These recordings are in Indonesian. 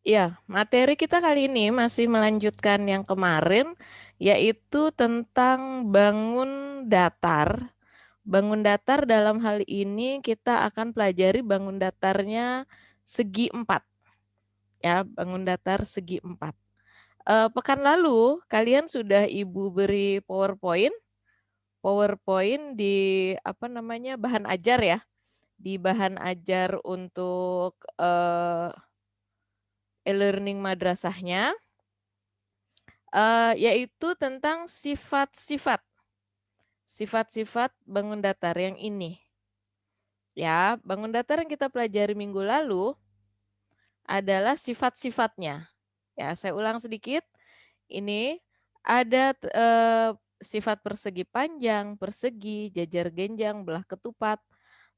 Ya, materi kita kali ini masih melanjutkan yang kemarin, yaitu tentang bangun datar. Bangun datar dalam hal ini kita akan pelajari bangun datarnya segi 4. Ya, bangun datar segi 4. Pekan lalu kalian sudah Ibu beri PowerPoint. PowerPoint di apa namanya bahan ajar ya. Di bahan ajar untuk e-learning madrasahnya. Yaitu tentang sifat-sifat. Sifat-sifat bangun datar yang ini. Ya, bangun datar yang kita pelajari minggu lalu adalah sifat-sifatnya. Ya, saya ulang sedikit. Ini ada sifat persegi panjang, persegi, jajar genjang, belah ketupat,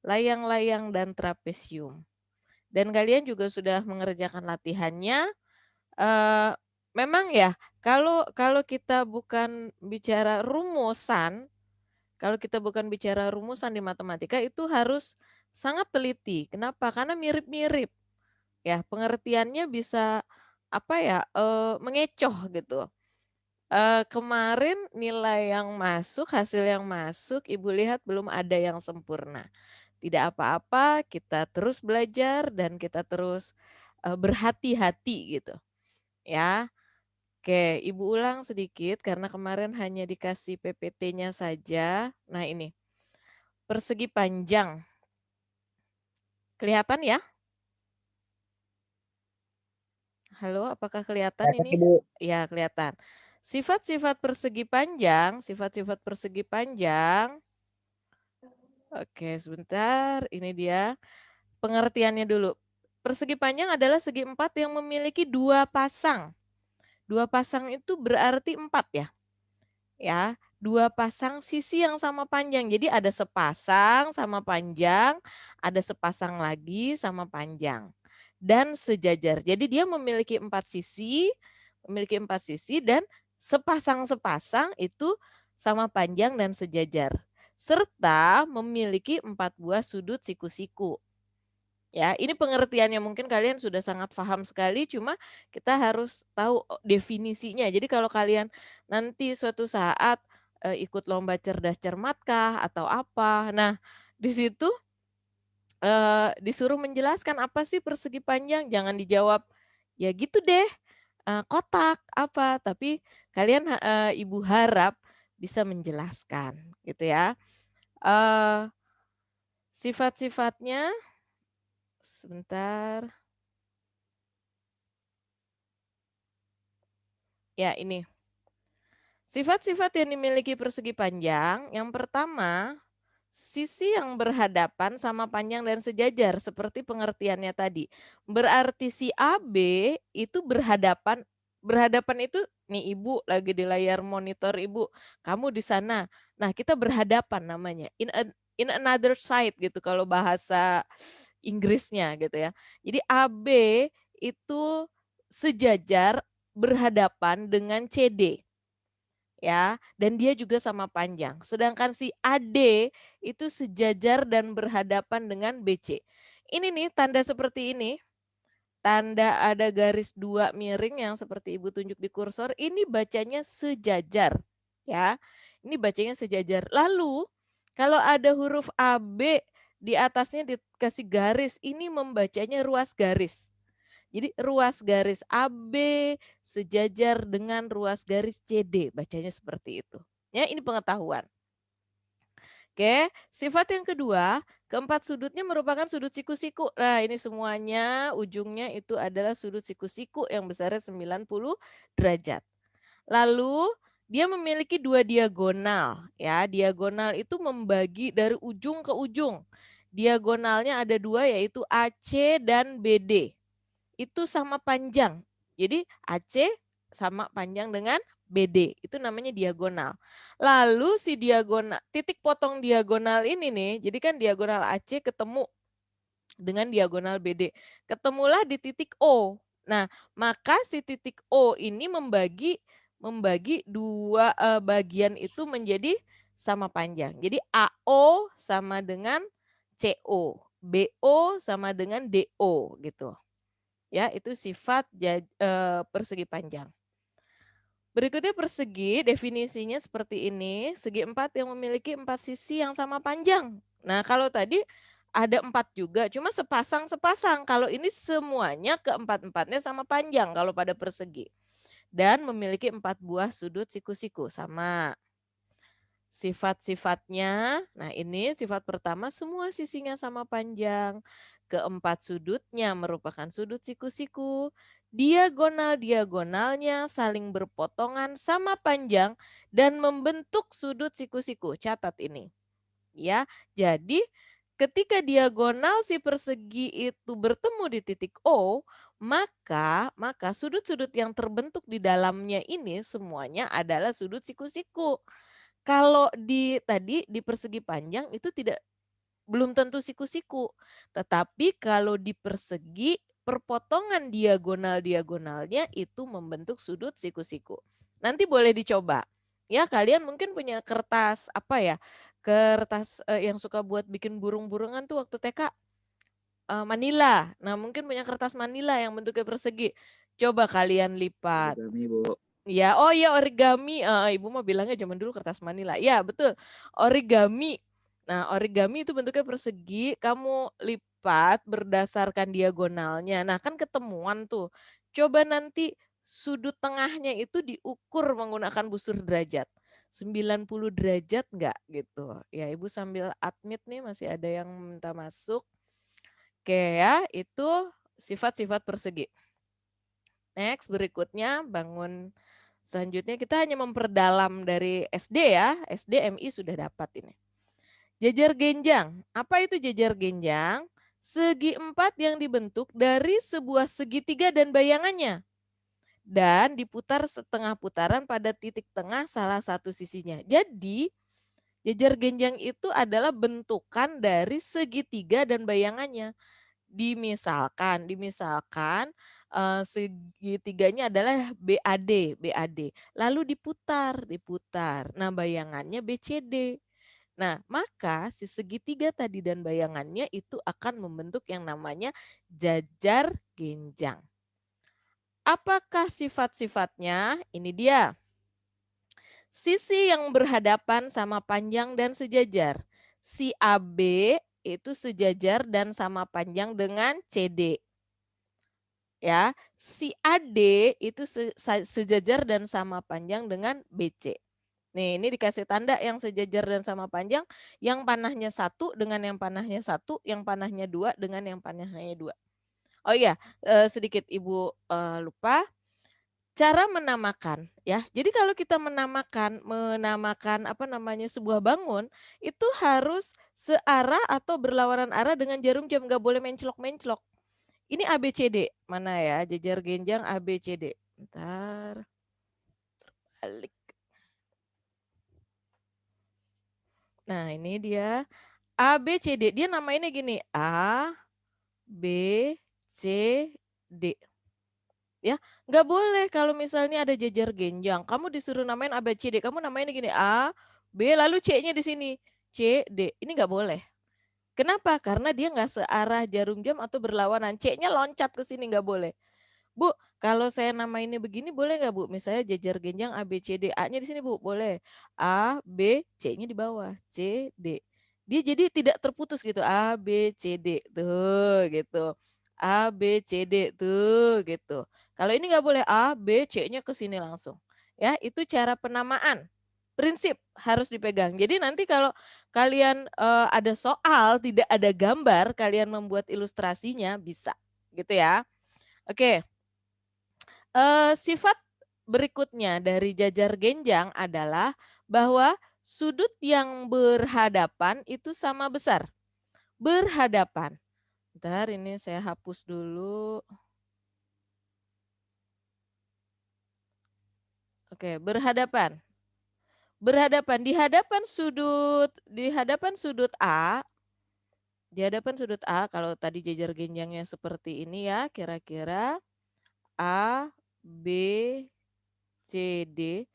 layang-layang, dan trapesium. Dan kalian juga sudah mengerjakan latihannya. Eee, Memang ya, kalau kita bukan bicara rumusan, di matematika itu harus sangat teliti. Kenapa? Karena mirip-mirip, ya pengertiannya bisa apa ya, mengecoh gitu. Kemarin nilai yang masuk, hasil yang masuk, Ibu lihat belum ada yang sempurna. Tidak apa-apa, kita terus belajar dan kita terus, berhati-hati gitu, ya. Oke, Ibu ulang sedikit karena kemarin hanya dikasih PPT-nya saja. Nah ini, persegi panjang. Kelihatan ya? Halo, apakah kelihatan Kelihatan, ini? Ibu. Ya, kelihatan. Sifat-sifat persegi panjang. Oke, sebentar. Ini dia pengertiannya dulu. Persegi panjang adalah segi empat yang memiliki dua pasang. Dua pasang itu berarti empat ya. Ya, dua pasang sisi yang sama panjang. Jadi ada sepasang sama panjang, ada sepasang lagi sama panjang dan sejajar. Jadi dia memiliki empat sisi dan sepasang-sepasang itu sama panjang dan sejajar. Serta memiliki empat buah sudut siku-siku. Ya, ini pengertiannya mungkin kalian sudah sangat paham sekali, cuma kita harus tahu definisinya. Jadi kalau kalian nanti suatu saat, ikut lomba cerdas cermatkah atau apa, nah di situ, disuruh menjelaskan apa sih persegi panjang, jangan dijawab, "Ya gitu deh, kotak," apa, tapi kalian Ibu harap bisa menjelaskan gitu ya. Eee, Sifat-sifatnya sebentar. Ya ini. Sifat-sifat yang dimiliki persegi panjang, yang pertama, sisi yang berhadapan sama panjang dan sejajar seperti pengertiannya tadi. Berarti si AB itu berhadapan berhadapan itu nih Ibu lagi di layar monitor Ibu, kamu di sana. Nah, kita berhadapan namanya, in another side gitu kalau bahasa Inggrisnya gitu ya. Jadi AB itu sejajar berhadapan dengan CD. Ya, dan dia juga sama panjang. Sedangkan si AD itu sejajar dan berhadapan dengan BC. Ini nih tanda seperti ini, tanda ada garis 2 miring yang seperti Ibu tunjuk di kursor, ini bacanya sejajar, ya. Ini bacanya sejajar. Lalu kalau ada huruf AB di atasnya dikasih garis, ini membacanya ruas garis. Jadi ruas garis AB sejajar dengan ruas garis CD, bacanya seperti itu. Ya, ini pengetahuan. Oke, sifat yang kedua, keempat sudutnya merupakan sudut siku-siku. Nah, ini semuanya ujungnya itu adalah sudut siku-siku yang besarnya 90 derajat. Lalu dia memiliki dua diagonal, ya. Diagonal itu membagi dari ujung ke ujung. Diagonalnya ada dua yaitu AC dan BD. Itu sama panjang. Jadi AC sama panjang dengan BD, itu namanya diagonal. Lalu si diagonal titik potong diagonal ini nih, jadi kan diagonal AC ketemu dengan diagonal BD. Ketemulah di titik O. Nah, maka si titik O ini membagi dua bagian itu menjadi sama panjang. Jadi AO sama dengan CO, BO sama dengan DO gitu. Ya, itu sifat persegi panjang. Berikutnya persegi, definisinya seperti ini, segi empat yang memiliki 4 sisi yang sama panjang. Nah, kalau tadi ada 4 juga, cuma sepasang-sepasang. Kalau ini semuanya keempat-empatnya sama panjang kalau pada persegi. Dan memiliki 4 buah sudut siku-siku, sama. Sifat-sifatnya, nah ini sifat pertama semua sisinya sama panjang. Keempat sudutnya merupakan sudut siku-siku. Diagonal-diagonalnya saling berpotongan sama panjang dan membentuk sudut siku-siku. Catat ini. Ya, jadi ketika diagonal si persegi itu bertemu di titik O, maka sudut-sudut yang terbentuk di dalamnya ini semuanya adalah sudut siku-siku. Kalau di persegi panjang itu belum tentu siku-siku, tetapi kalau di persegi perpotongan diagonal-diagonalnya itu membentuk sudut siku-siku. Nanti boleh dicoba. Ya, kalian mungkin punya kertas apa ya, kertas, yang suka buat bikin burung-burungan tuh waktu TK, manila. Nah, mungkin punya kertas manila yang bentuknya persegi. Coba kalian lipat. Origami, Bu. Iya, oh iya origami, Ibu mah bilangnya zaman dulu kertas manila. Iya betul, origami. Nah, origami itu bentuknya persegi, kamu lipat berdasarkan diagonalnya. Nah, kan ketemuan tuh. Coba nanti sudut tengahnya itu diukur menggunakan busur derajat. 90 derajat nggak gitu. Ya, Ibu sambil admit nih masih ada yang minta masuk. Oke ya, itu sifat-sifat persegi. Next, berikutnya bangun selanjutnya kita hanya memperdalam dari SD ya, SD MI sudah dapat ini. Jajar genjang, apa itu jajar genjang? Segi empat yang dibentuk dari sebuah segitiga dan bayangannya. Dan diputar setengah putaran pada titik tengah salah satu sisinya. Jadi jajar genjang itu adalah bentukan dari segitiga dan bayangannya. Dimisalkan, segitiganya adalah BAD, lalu diputar. Nah, bayangannya BCD. Nah, maka si segitiga tadi dan bayangannya itu akan membentuk yang namanya jajar genjang. Apakah sifat-sifatnya? Ini dia. Sisi yang berhadapan sama panjang dan sejajar. Si AB itu sejajar dan sama panjang dengan CD. Ya, si AD itu sejajar dan sama panjang dengan BC. Nih, ini dikasih tanda yang sejajar dan sama panjang, yang panahnya satu dengan yang panahnya satu, yang panahnya dua dengan yang panahnya dua. Oh iya, sedikit Ibu lupa, cara menamakan ya. Jadi kalau kita menamakan apa namanya sebuah bangun, itu harus searah atau berlawanan arah dengan jarum jam, nggak boleh menclok-menclok. Ini ABCD, mana ya, jajar genjang ABCD. Bentar, balik. Nah, ini dia ABCD, dia namainnya gini, A, B, C, D. Ya, nggak boleh kalau misalnya ada jajar genjang, kamu disuruh namain ABCD, kamu namainnya gini, A, B, lalu C-nya di sini, C, D. Ini nggak boleh. Kenapa? Karena dia nggak searah jarum jam atau berlawanan. C-nya loncat ke sini, nggak boleh. Bu, kalau saya namainnya begini boleh nggak Bu? Misalnya jajar genjang A, B, C, D. A-nya di sini Bu, boleh. A, B, C-nya di bawah. C, D. Dia jadi tidak terputus gitu. A, B, C, D. Tuh gitu. A, B, C, D. Tuh gitu. Kalau ini nggak boleh A, B, C-nya ke sini langsung. Ya, itu cara penamaan. Prinsip harus dipegang. Jadi nanti kalau kalian ada soal tidak ada gambar, kalian membuat ilustrasinya bisa. Gitu ya. Oke. Sifat berikutnya dari jajar genjang adalah bahwa sudut yang berhadapan itu sama besar. Berhadapan. Bentar ini saya hapus dulu. Oke, berhadapan. Berhadapan di hadapan sudut A, kalau tadi jajar genjangnya seperti ini ya, kira-kira A, B, C, D.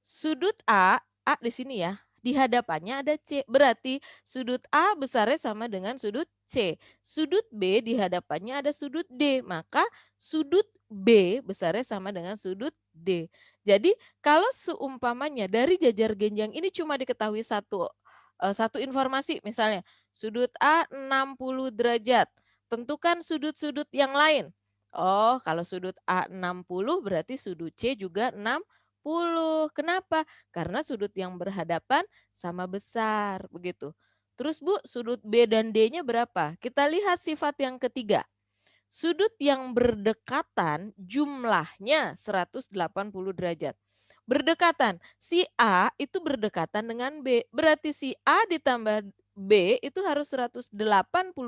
Sudut A di sini ya, di hadapannya ada C. Berarti sudut A besarnya sama dengan sudut C. Sudut B di hadapannya ada sudut D. Maka sudut B besarnya sama dengan sudut D. Jadi kalau seumpamanya dari jajar genjang ini cuma diketahui satu informasi, misalnya sudut A 60 derajat. Tentukan sudut-sudut yang lain. Oh, kalau sudut A 60 berarti sudut C juga 60. Kenapa? Karena sudut yang berhadapan sama besar, begitu. Terus Bu, sudut B dan D-nya berapa? Kita lihat sifat yang ketiga. Sudut yang berdekatan jumlahnya 180 derajat. Berdekatan, si A itu berdekatan dengan B. Berarti si A ditambah B itu harus 180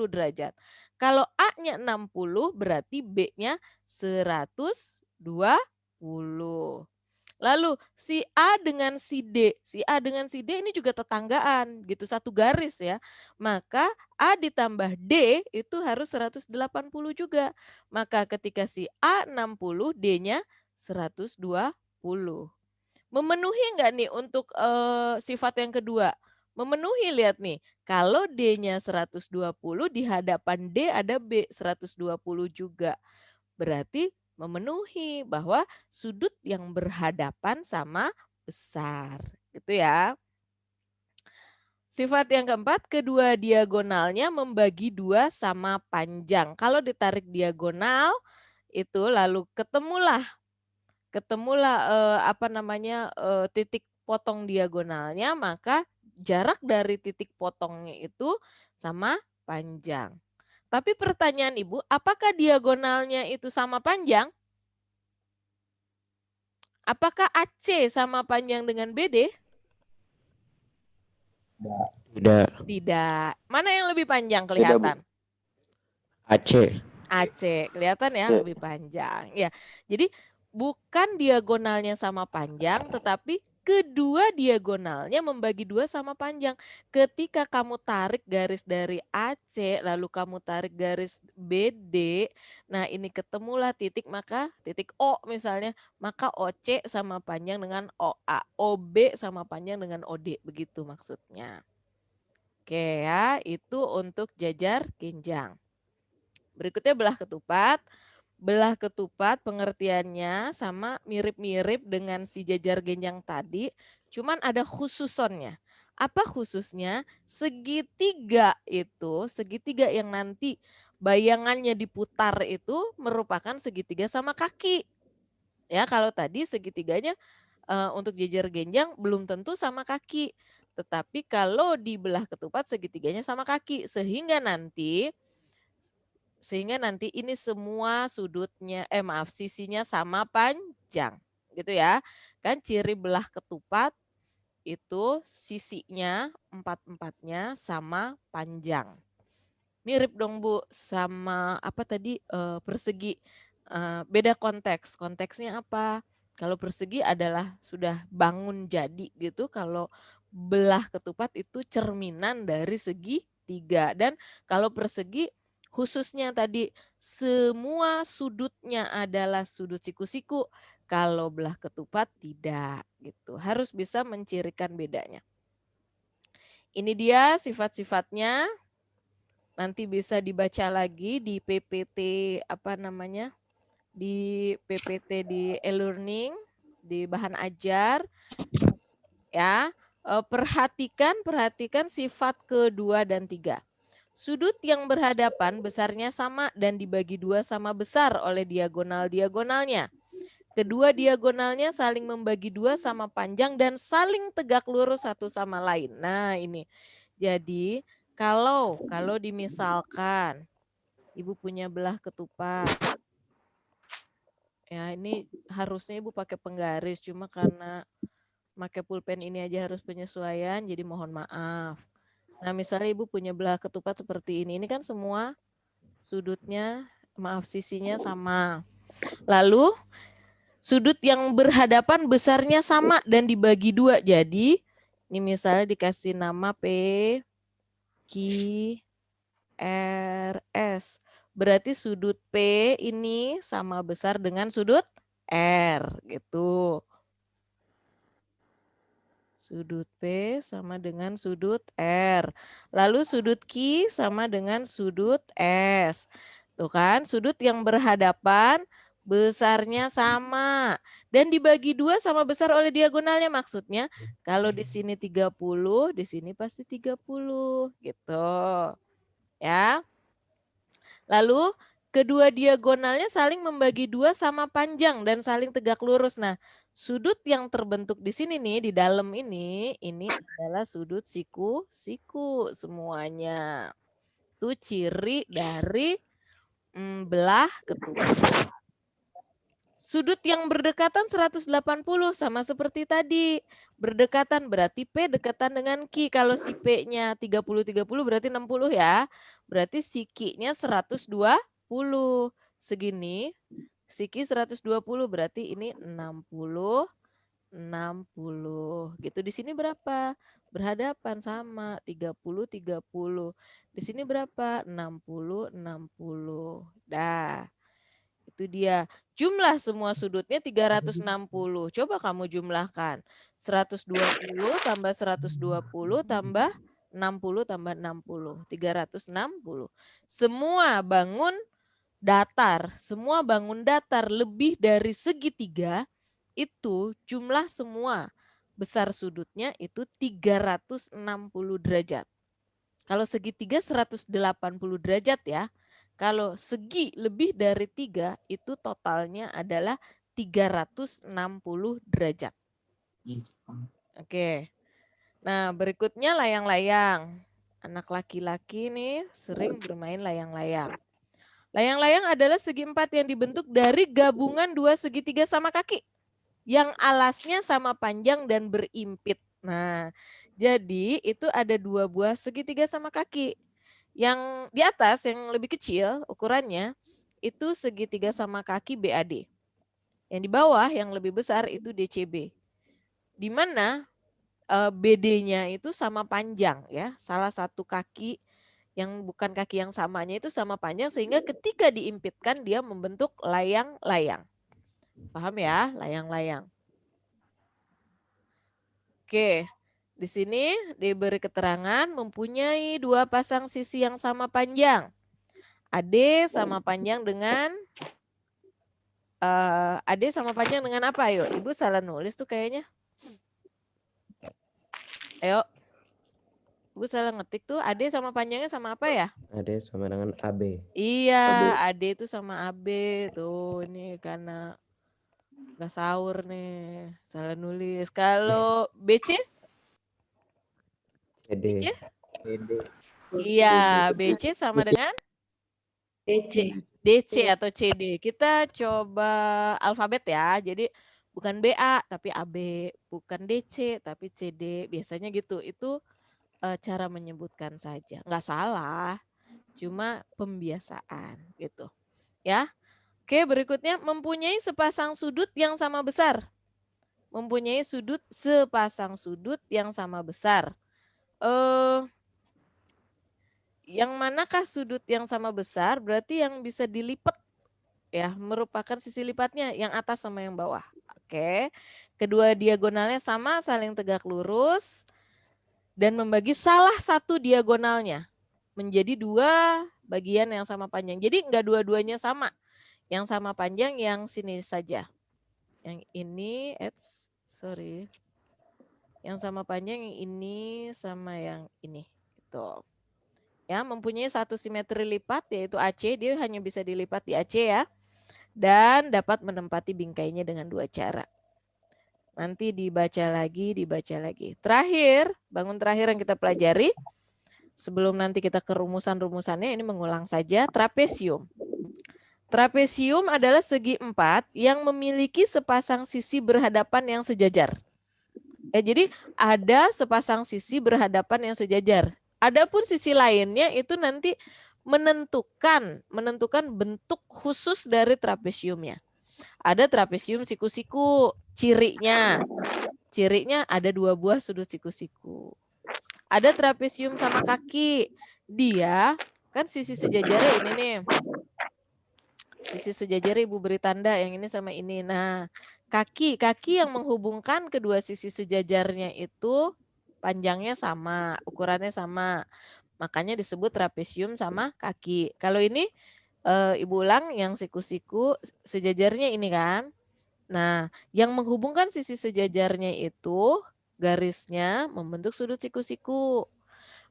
derajat. Kalau A-nya 60 berarti B-nya 120. Lalu si A dengan si D, si A dengan si D ini juga tetanggaan gitu, satu garis ya. Maka A ditambah D itu harus 180 juga. Maka ketika si A 60, D-nya 120. Memenuhi enggak nih untuk sifat yang kedua? Memenuhi, lihat nih. Kalau D-nya 120 di hadapan D ada B 120 juga. Berarti memenuhi bahwa sudut yang berhadapan sama besar. Gitu ya. Sifat yang keempat, kedua diagonalnya membagi dua sama panjang. Kalau ditarik diagonal itu lalu ketemulah titik potong diagonalnya, maka jarak dari titik potongnya itu sama panjang. Tapi pertanyaan Ibu, apakah diagonalnya itu sama panjang? Apakah AC sama panjang dengan BD? Tidak. Tidak. Mana yang lebih panjang kelihatan? AC. AC. Kelihatan ya lebih panjang. Ya. Jadi bukan diagonalnya sama panjang, tetapi kedua diagonalnya membagi dua sama panjang. Ketika kamu tarik garis dari AC, lalu kamu tarik garis BD, nah ini ketemulah titik, maka titik O misalnya, maka OC sama panjang dengan OA, OB sama panjang dengan OD, begitu maksudnya. Oke ya, itu untuk jajar genjang. Berikutnya belah ketupat. Belah ketupat pengertiannya sama mirip-mirip dengan si jajar genjang tadi, cuman ada khususonnya. Apa khususnya? Segitiga yang nanti bayangannya diputar itu merupakan segitiga sama kaki. Ya, kalau tadi segitiganya untuk jajar genjang belum tentu sama kaki. Tetapi kalau dibelah ketupat segitiganya sama kaki, sehingga nanti ini semua sisinya sama panjang, gitu ya. Kan ciri belah ketupat itu sisinya empat-empatnya sama panjang. Mirip dong Bu sama apa tadi persegi. Beda konteks. Konteksnya apa? Kalau persegi adalah sudah bangun jadi gitu. Kalau belah ketupat itu cerminan dari segi tiga. Dan kalau persegi khususnya tadi semua sudutnya adalah sudut siku-siku. Kalau belah ketupat tidak gitu. Harus bisa mencirikan bedanya. Ini dia sifat-sifatnya. Nanti bisa dibaca lagi di PPT di PPT di e-learning, di bahan ajar. Ya, perhatikan sifat kedua dan tiga. Sudut yang berhadapan besarnya sama dan dibagi dua sama besar oleh diagonal-diagonalnya. Kedua diagonalnya saling membagi dua sama panjang dan saling tegak lurus satu sama lain. Nah ini, jadi kalau dimisalkan Ibu punya belah ketupat, ya ini harusnya Ibu pakai penggaris, cuma karena pakai pulpen ini aja harus penyesuaian, jadi mohon maaf. Nah misalnya Ibu punya belah ketupat seperti ini kan semua sudutnya, sisinya sama. Lalu sudut yang berhadapan besarnya sama dan dibagi dua. Jadi ini misalnya dikasih nama P, Q, R, S. Berarti sudut P ini sama besar dengan sudut R gitu. Sudut P sama dengan sudut R. Lalu sudut Q sama dengan sudut S. Tuh kan, sudut yang berhadapan besarnya sama. Dan dibagi 2 sama besar oleh diagonalnya. Maksudnya kalau di sini 30, di sini pasti 30. Gitu. Ya. Lalu kedua diagonalnya saling membagi 2 sama panjang dan saling tegak lurus. Nah, sudut yang terbentuk di sini nih, di dalam ini adalah sudut siku-siku semuanya. Itu ciri dari belah ketujuh. Sudut yang berdekatan 180 sama seperti tadi. Berdekatan berarti P dekatan dengan Q. Kalau si P-nya 30-30 berarti 60 ya. Berarti si Q-nya 120. Segini. Si Q 120 berarti ini 60. 60. Gitu. Di sini berapa? Berhadapan sama 30-30. Di sini berapa? 60-60. Dah. Itu dia. Jumlah semua sudutnya 360. Coba kamu jumlahkan. 120 tambah 120 tambah 60 tambah 60. 360. Semua bangun datar lebih dari segitiga itu jumlah semua besar sudutnya itu 360 derajat. Kalau segitiga 180 derajat ya. Kalau segi lebih dari 3 itu totalnya adalah 360 derajat. Oke. Nah, berikutnya layang-layang. Anak laki-laki nih sering bermain layang-layang. Layang-layang adalah segi empat yang dibentuk dari gabungan dua segitiga sama kaki. Yang alasnya sama panjang dan berimpit. Nah, jadi itu ada 2 buah segitiga sama kaki. Yang di atas yang lebih kecil ukurannya itu segitiga sama kaki BAD. Yang di bawah yang lebih besar itu DCB. Di mana BD-nya itu sama panjang ya. Salah satu kaki yang bukan kaki yang samanya itu sama panjang sehingga ketika diimpitkan dia membentuk layang-layang. Paham ya? Layang-layang. Oke. Di sini diberi keterangan mempunyai 2 pasang sisi yang sama panjang. AD sama panjang dengan AD sama panjang dengan apa? Ayo, Ibu salah nulis tuh kayaknya. Ayo. Ibu salah ngetik tuh. AD sama panjangnya sama apa ya? AD sama dengan AB. Iya, AD itu sama AB. Tuh, ini karena nggak sahur nih. Salah nulis. Kalau BC? CD. BC? Iya, BC sama dengan DC atau CD. Kita coba alfabet ya. Jadi bukan BA tapi AB, bukan DC tapi CD. Biasanya gitu. Itu cara menyebutkan saja. Nggak salah. Cuma pembiasaan gitu. Ya. Oke, berikutnya mempunyai sepasang sudut yang sama besar. Mempunyai sepasang sudut yang sama besar. Yang manakah sudut yang sama besar? Berarti yang bisa dilipat ya, merupakan sisi lipatnya yang atas sama yang bawah. Oke. Kedua diagonalnya sama, saling tegak lurus dan membagi salah satu diagonalnya menjadi 2 bagian yang sama panjang. Jadi enggak dua-duanya sama. Yang sama panjang yang sini saja. Yang ini, sorry. Yang sama panjang yang ini sama yang ini. Gitu. Ya, mempunyai satu simetri lipat yaitu AC, dia hanya bisa dilipat di AC ya. Dan dapat menempati bingkainya dengan 2 cara. Nanti dibaca lagi. Terakhir, bangun terakhir yang kita pelajari. Sebelum nanti kita ke rumusan-rumusannya, ini mengulang saja. Trapesium. Trapesium adalah segi 4 yang memiliki sepasang sisi berhadapan yang sejajar. Jadi ada sepasang sisi berhadapan yang sejajar. Adapun sisi lainnya itu nanti menentukan bentuk khusus dari trapesiumnya. Ada trapesium siku-siku, cirinya ada 2 buah sudut siku-siku. Ada trapesium sama kaki, dia kan sisi sejajarnya ini nih. Sisi sejajarnya Ibu beri tanda yang ini sama ini. Nah, Kaki yang menghubungkan kedua sisi sejajarnya itu panjangnya sama, ukurannya sama. Makanya disebut trapesium sama kaki. Kalau ini Ibu ulang yang siku-siku sejajarnya ini kan. Nah, yang menghubungkan sisi sejajarnya itu garisnya membentuk sudut siku-siku.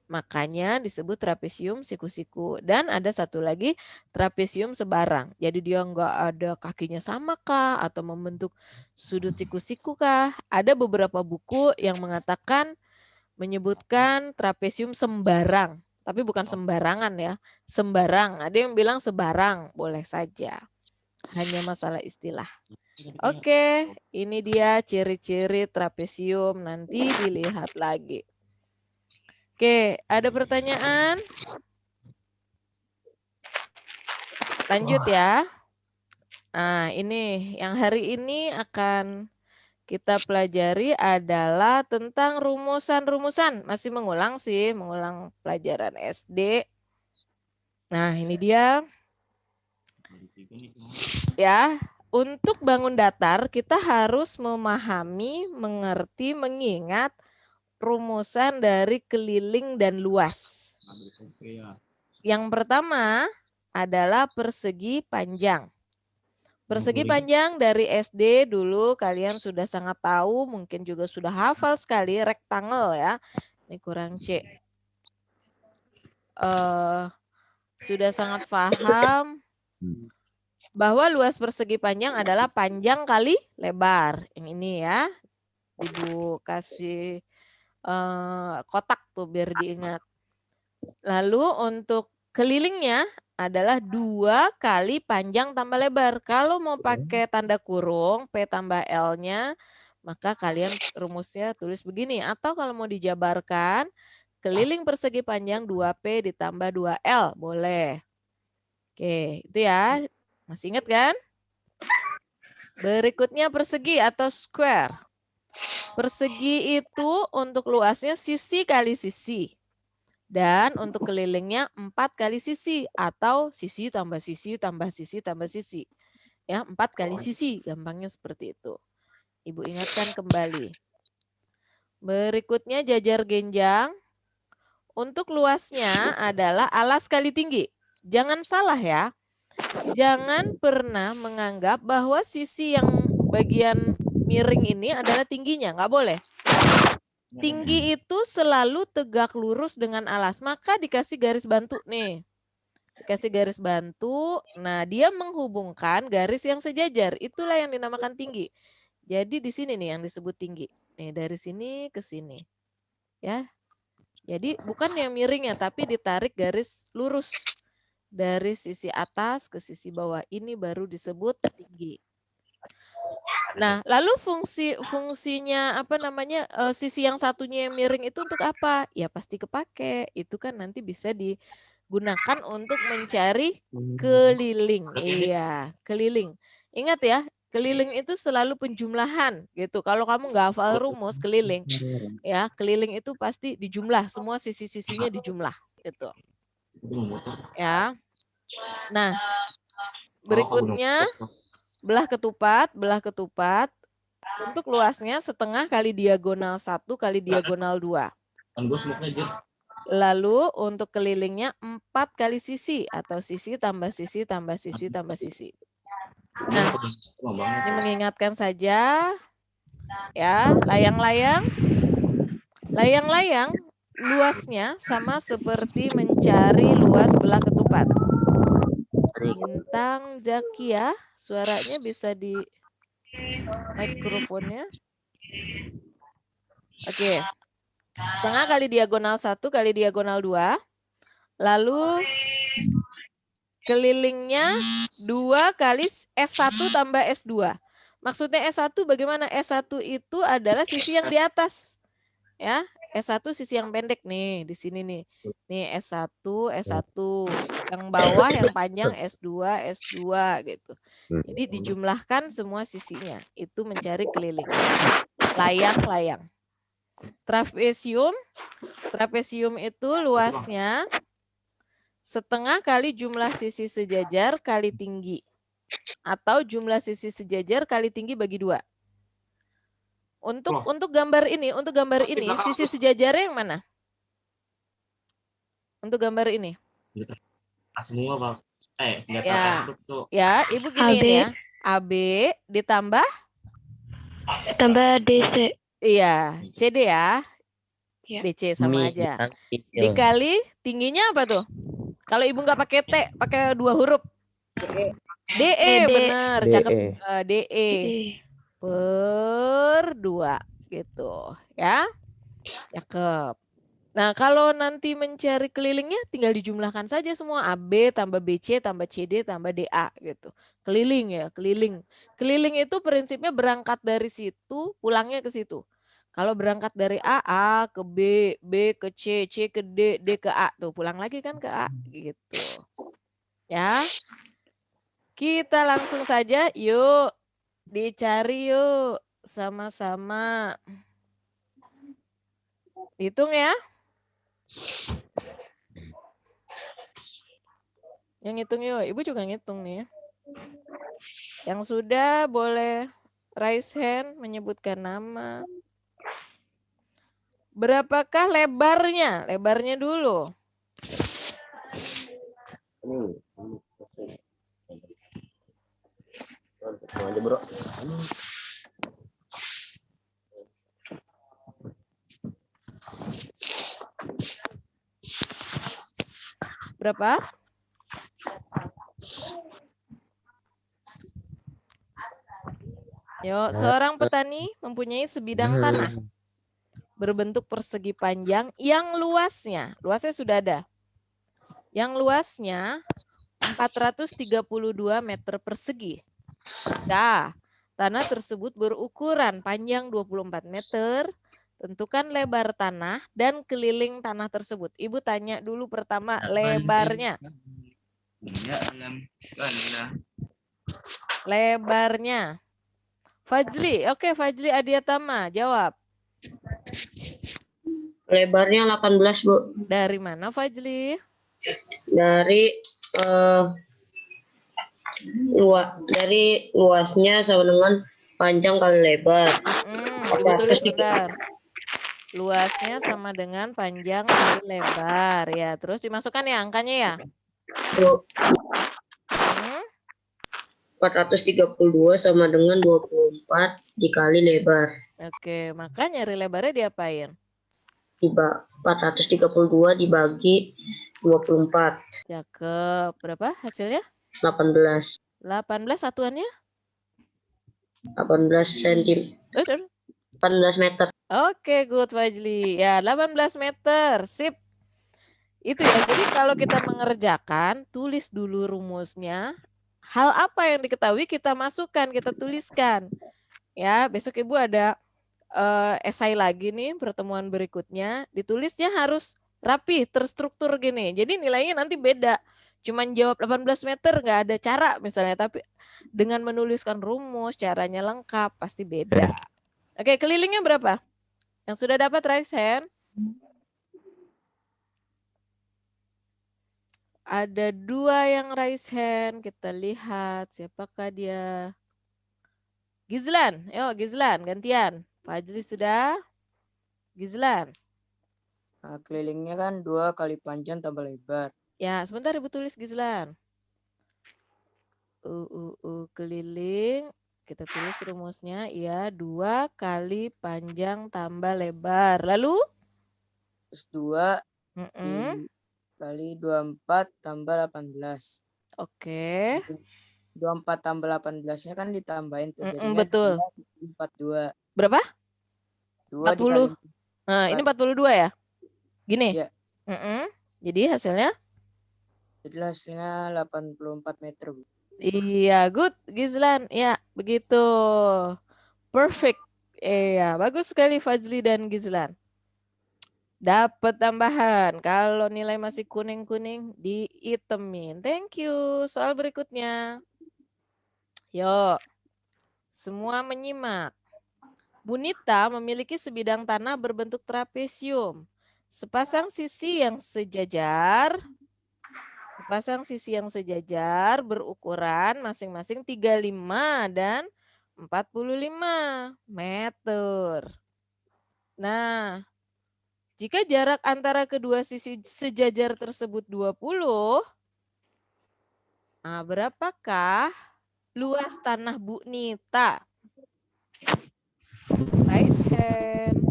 Makanya disebut trapesium siku-siku. Dan ada satu lagi trapesium sebarang. Jadi dia nggak ada kakinya sama kah atau membentuk sudut siku-siku kah. Ada beberapa buku yang mengatakan menyebutkan trapesium sembarang. Tapi bukan sembarangan ya, sembarang. Ada yang bilang sebarang, boleh saja. Hanya masalah istilah. Oke, ini dia ciri-ciri trapesium. Nanti dilihat lagi. Oke, ada pertanyaan? Lanjut ya. Nah, ini yang hari ini akan kita pelajari adalah tentang rumusan-rumusan. Masih mengulang sih, mengulang pelajaran SD. Nah, ini dia. Ya, untuk bangun datar kita harus memahami, mengerti, mengingat rumusan dari keliling dan luas. Yang pertama adalah persegi panjang. Persegi panjang dari SD dulu kalian sudah sangat tahu, mungkin juga sudah hafal sekali, rektangel ya. Ini kurang C. Sudah sangat paham bahwa luas persegi panjang adalah panjang kali lebar. Yang ini ya, Ibu kasih kotak tuh biar diingat. Lalu untuk kelilingnya adalah 2 kali panjang tambah lebar. Kalau mau pakai tanda kurung, P tambah L-nya, maka kalian rumusnya tulis begini. Atau kalau mau dijabarkan, keliling persegi panjang 2P ditambah 2L, boleh. Oke, itu ya. Masih ingat kan? Berikutnya persegi atau square. Persegi itu untuk luasnya sisi kali sisi. Dan untuk kelilingnya 4 kali sisi atau sisi tambah sisi tambah sisi tambah sisi. Ya, 4 kali sisi, gampangnya seperti itu. Ibu ingatkan kembali. Berikutnya jajar genjang. Untuk luasnya adalah alas kali tinggi. Jangan salah ya. Jangan pernah menganggap bahwa sisi yang bagian miring ini adalah tingginya, nggak boleh. Tinggi itu selalu tegak lurus dengan alas, maka dikasih garis bantu nih. Dikasih garis bantu, nah dia menghubungkan garis yang sejajar, itulah yang dinamakan tinggi. Jadi di sini nih yang disebut tinggi. Nih dari sini ke sini. Ya. Jadi bukan yang miringnya tapi ditarik garis lurus. Dari sisi atas ke sisi bawah ini baru disebut tinggi. Nah, lalu fungsinya apa namanya, sisi yang satunya yang miring itu untuk apa? Ya pasti kepake, itu kan nanti bisa digunakan untuk mencari keliling. Iya, keliling. Ingat ya, keliling itu selalu penjumlahan gitu. Kalau kamu nggak hafal rumus keliling, ya keliling itu pasti dijumlah, semua sisi-sisinya dijumlah gitu. Ya. Nah, berikutnya belah ketupat untuk luasnya setengah kali diagonal 1 kali diagonal 2. Lalu untuk kelilingnya 4 kali sisi atau sisi tambah sisi tambah sisi tambah sisi. Nah, ini mengingatkan saja ya, layang-layang. Layang-layang luasnya sama seperti mencari luas belah ketupat. Bintang Zakia, suaranya bisa di mikrofonnya. Oke. Setengah kali diagonal 1 kali diagonal 2. Lalu kelilingnya 2 kali S1 tambah S2. Maksudnya S1 bagaimana? S1 itu adalah sisi yang di atas. Ya, S1 sisi yang pendek nih, di sini nih. Nih S1, S1. Yang bawah yang panjang S2, S2 gitu. Jadi dijumlahkan semua sisinya. Itu mencari keliling. Layang-layang. Trapesium itu luasnya setengah kali jumlah sisi sejajar kali tinggi. atau jumlah sisi sejajar kali tinggi bagi 2. Untuk gambar ini sisi sejajarnya yang mana? Untuk gambar ini. Semua Bang. Senjata Ya. konstruktor. Ya, Ibu giniin ya. AB ditambah DC. Iya, CD ya. Ya. DC sama Mi aja. kecil. Dikali tingginya apa tuh? Kalau Ibu nggak pakai T, pakai 2 huruf. DE, bener, DE. cakep. DE per 2 gitu ya. Cakep. Nah, kalau nanti mencari kelilingnya tinggal dijumlahkan saja semua AB tambah BC tambah CD tambah DA gitu. Keliling ya, keliling. Keliling itu prinsipnya berangkat dari situ, pulangnya ke situ. Kalau berangkat dari A ke B, B ke C, C ke D, D ke A tuh pulang lagi kan ke A gitu. Ya. Kita langsung saja yuk. Dicari yuk sama-sama. Hitung ya. Yang ngitung yuk, Ibu juga ngitung nih. Yang sudah boleh raise hand, menyebutkan nama. Berapakah lebarnya? Lebarnya dulu. Aja, Bro. Berapa? Yuk, seorang petani mempunyai sebidang tanah berbentuk persegi panjang yang luasnya sudah ada. Yang luasnya 432 meter persegi. Nah, tanah tersebut berukuran panjang 24 meter. Tentukan lebar tanah dan keliling tanah tersebut. Ibu tanya dulu pertama lebarnya. Lebarnya. Fajli, oke Fajli Adiatama, jawab. Lebarnya 18, Bu. Dari mana Fajli? Dari luasnya sama dengan panjang kali lebar. Ibu tulis bentar. Luasnya sama dengan panjang kali lebar ya. Terus dimasukkan ya angkanya ya. 432 sama dengan 24 dikali lebar. Oke, maka nyari lebarnya diapain? 432 dibagi 24. Cakep. Berapa hasilnya? 18. 18 satuannya? 18 cm. 18 meter. Oke, good Fajli. Ya, 18 meter. Sip. Itu ya. Jadi kalau kita mengerjakan, tulis dulu rumusnya. Hal apa yang diketahui kita masukkan, kita tuliskan. Ya, besok Ibu ada esai lagi nih pertemuan berikutnya. Ditulisnya harus rapi, terstruktur gini. Jadi nilainya nanti beda. Cuman jawab 18 meter nggak ada cara misalnya. Tapi dengan menuliskan rumus, caranya lengkap, pasti beda. Oke, kelilingnya berapa? Yang sudah dapat raise hand. Ada 2 yang raise hand. Kita lihat siapakah dia. Gizlan, yuk Gizlan gantian. Fajri sudah. Gizlan. Nah, kelilingnya kan 2 kali panjang tambah lebar. Ya, sebentar Ibu tulis Gizlan. Keliling. Kita tulis rumusnya ya 2 kali panjang tambah lebar. Lalu? Terus 2 kali 24 tambah 18. Oke. 24 tambah 18-nya kan ditambahin tuh. Betul. 42. Berapa? 2 40. dikali 4. Nah, ini 42 ya? Gini? Ya. Jadi hasilnya? Jadi hasilnya 84 meter, Bu. Iya, good Gizlan. Ya, begitu. Perfect. Iya, bagus sekali Fajli dan Gizlan. Dapat tambahan. Kalau nilai masih kuning-kuning, diitemin. Thank you. Soal berikutnya. Yuk. Semua menyimak. Bunita memiliki sebidang tanah berbentuk trapesium. Sepasang sisi yang sejajar. Sepasang sisi yang sejajar berukuran masing-masing 35 dan 45 meter. Nah, jika jarak antara kedua sisi sejajar tersebut 20, nah berapakah luas tanah Bu Nita? Raise hand.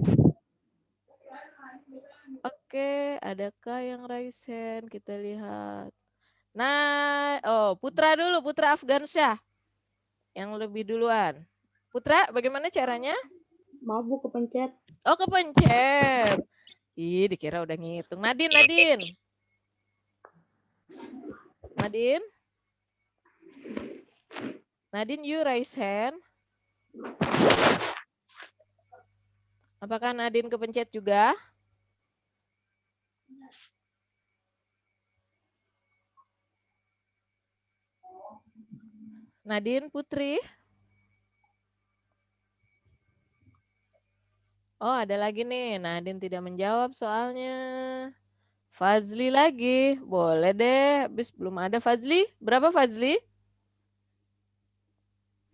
Oke, adakah yang raise hand? Kita lihat. Nah, Putra dulu, Putra Afgansyah. Yang lebih duluan. Putra, bagaimana caranya? Maaf Bu, kepencet. Oh, kepencet. Ih, dikira udah ngitung. Nadine, Nadine. Nadine? Nadine, you raise hand. Apakah Nadine kepencet juga? Nadine Putri? Oh, ada lagi nih. Nadine tidak menjawab soalnya. Fazli lagi. Boleh deh. Habis belum ada Fazli. Berapa Fazli?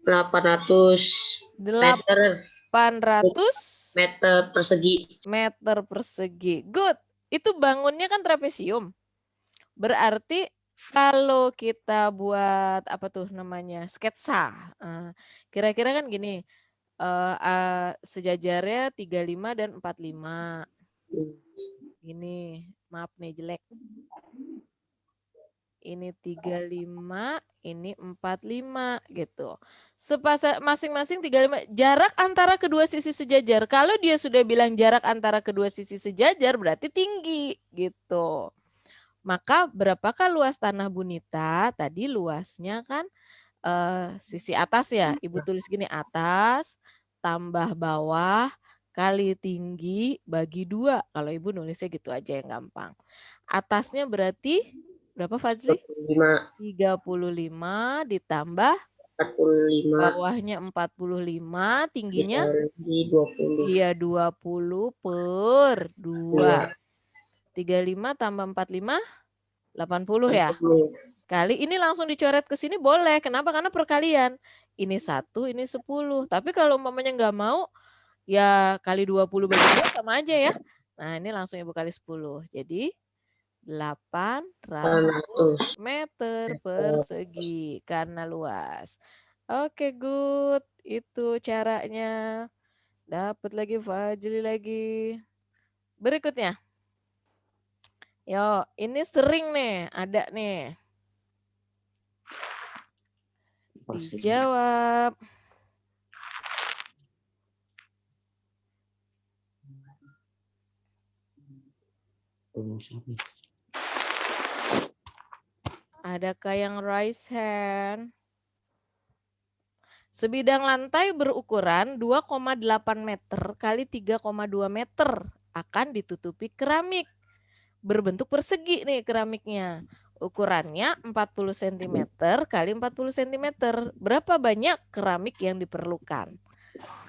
800 meter 800 meter persegi. meter persegi. Good. Itu bangunnya kan trapesium. Berarti kalau kita buat apa tuh namanya sketsa, kira-kira kan gini, sejajarnya 35 dan 45. Ini maaf nih jelek. Ini 35, ini 45 gitu. Masing-masing 35. Jarak antara kedua sisi sejajar. Kalau dia sudah bilang jarak antara kedua sisi sejajar berarti tinggi gitu. Maka berapakah luas tanah Bu Nita? Tadi luasnya kan sisi atas ya. Ibu tulis gini, atas tambah bawah kali tinggi bagi 2. Kalau Ibu nulisnya gitu aja yang gampang. Atasnya berarti berapa Fazli? 35 ditambah 45 bawahnya 45, tingginya 20. iya 20 per 2. 35 tambah 45 80 ya. Kali ini langsung dicoret ke sini boleh. Kenapa? Karena perkalian. Ini 1, ini 10. Tapi kalau umpamanya nggak mau, ya kali 20 bagi 2 sama aja ya. Nah ini langsung Ibu kali 10. Jadi 800 meter persegi karena luas. Oke, good. Itu caranya. Dapat lagi Fajri lagi. Berikutnya. Yo, ini sering nih, ada nih. Dijawab. Adakah yang raise hand? Sebidang lantai berukuran 2,8 meter kali 3,2 meter akan ditutupi keramik. Berbentuk persegi nih keramiknya. Ukurannya 40 cm kali 40 cm. Berapa banyak keramik yang diperlukan?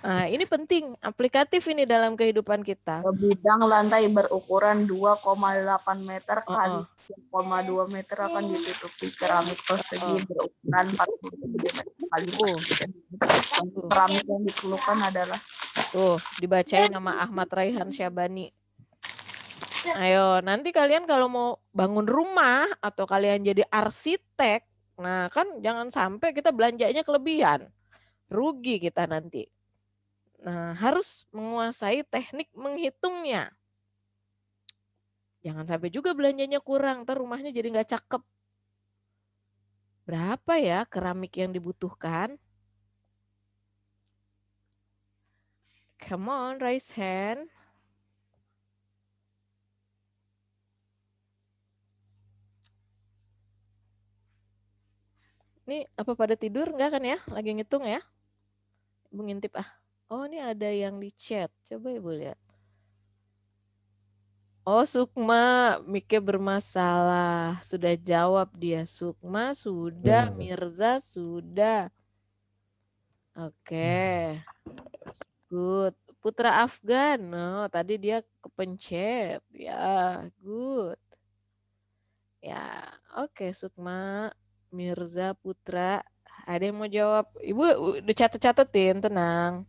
Nah, ini penting, aplikatif ini dalam kehidupan kita. Bidang lantai berukuran 2,8 meter kali 3,2 meter akan ditutupi keramik persegi berukuran 40 cm kali 40 cm. Keramik yang diperlukan adalah tuh dibacain nama Ahmad Raihan Syabani. Ayo, nanti kalian kalau mau bangun rumah atau kalian jadi arsitek, nah kan jangan sampai kita belanjanya kelebihan. Rugi kita nanti. Nah, harus menguasai teknik menghitungnya. Jangan sampai juga belanjanya kurang, ntar rumahnya jadi nggak cakep. Berapa ya keramik yang dibutuhkan? Come on, raise hand. Ini apa pada tidur enggak kan ya? Lagi ngitung ya? Ibu ngintip ah. Oh, ini ada yang di chat. Coba Ibu lihat. Oh, Sukma, mic-nya bermasalah. Sudah jawab dia. Sukma sudah, Mirza sudah. Oke. Good. Putra Afgan. Oh, tadi dia kepencet. Ya, good. Ya, Oke, Sukma, Mirza, Putra. Ada yang mau jawab? Ibu udah catet-catetin, tenang.